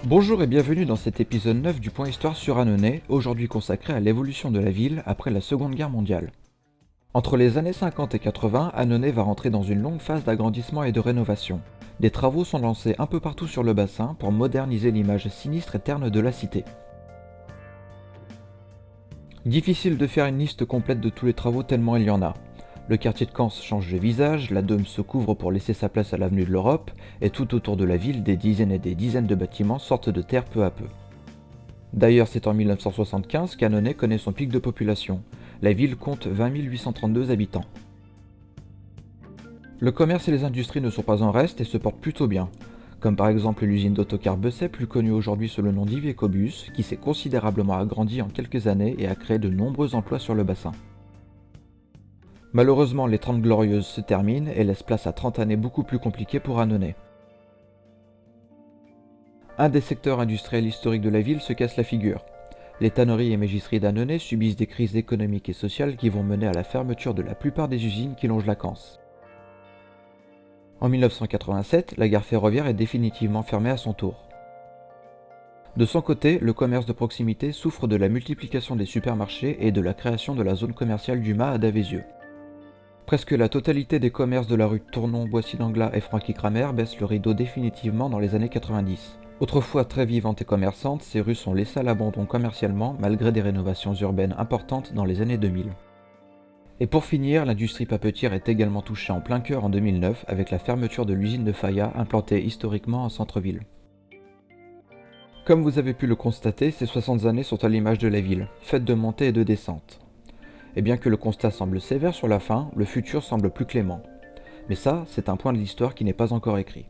Bonjour et bienvenue dans cet épisode 9 du Point Histoire sur Annonay, aujourd'hui consacré à l'évolution de la ville après la Seconde Guerre mondiale. Entre les années 50 et 80, Annonay va rentrer dans une longue phase d'agrandissement et de rénovation. Des travaux sont lancés un peu partout sur le bassin pour moderniser l'image sinistre et terne de la cité. Difficile de faire une liste complète de tous les travaux tellement il y en a. Le quartier de Kans change de visage, la Dôme se couvre pour laisser sa place à l'avenue de l'Europe, et tout autour de la ville, des dizaines et des dizaines de bâtiments sortent de terre peu à peu. D'ailleurs, c'est en 1975 qu'Annonay connaît son pic de population. La ville compte 20 832 habitants. Le commerce et les industries ne sont pas en reste et se portent plutôt bien, comme par exemple l'usine d'autocars Besset, plus connue aujourd'hui sous le nom d'Iveco-Bus, qui s'est considérablement agrandie en quelques années et a créé de nombreux emplois sur le bassin. Malheureusement, les 30 glorieuses se terminent et laissent place à 30 années beaucoup plus compliquées pour Annonay. Un des secteurs industriels historiques de la ville se casse la figure. Les tanneries et mégisseries d'Annonay subissent des crises économiques et sociales qui vont mener à la fermeture de la plupart des usines qui longent la Canse. En 1987, la gare ferroviaire est définitivement fermée à son tour. De son côté, le commerce de proximité souffre de la multiplication des supermarchés et de la création de la zone commerciale du Mas à Davézieux. Presque la totalité des commerces de la rue Tournon, Boissy-d'Anglas et Francky-Kramer baissent le rideau définitivement dans les années 90. Autrefois très vivantes et commerçantes, ces rues sont laissées à l'abandon commercialement malgré des rénovations urbaines importantes dans les années 2000. Et pour finir, l'industrie papetière est également touchée en plein cœur en 2009 avec la fermeture de l'usine de Faya implantée historiquement en centre-ville. Comme vous avez pu le constater, ces 60 années sont à l'image de la ville, faites de montées et de descentes. Et bien que le constat semble sévère sur la fin, le futur semble plus clément. Mais ça, c'est un point de l'histoire qui n'est pas encore écrit.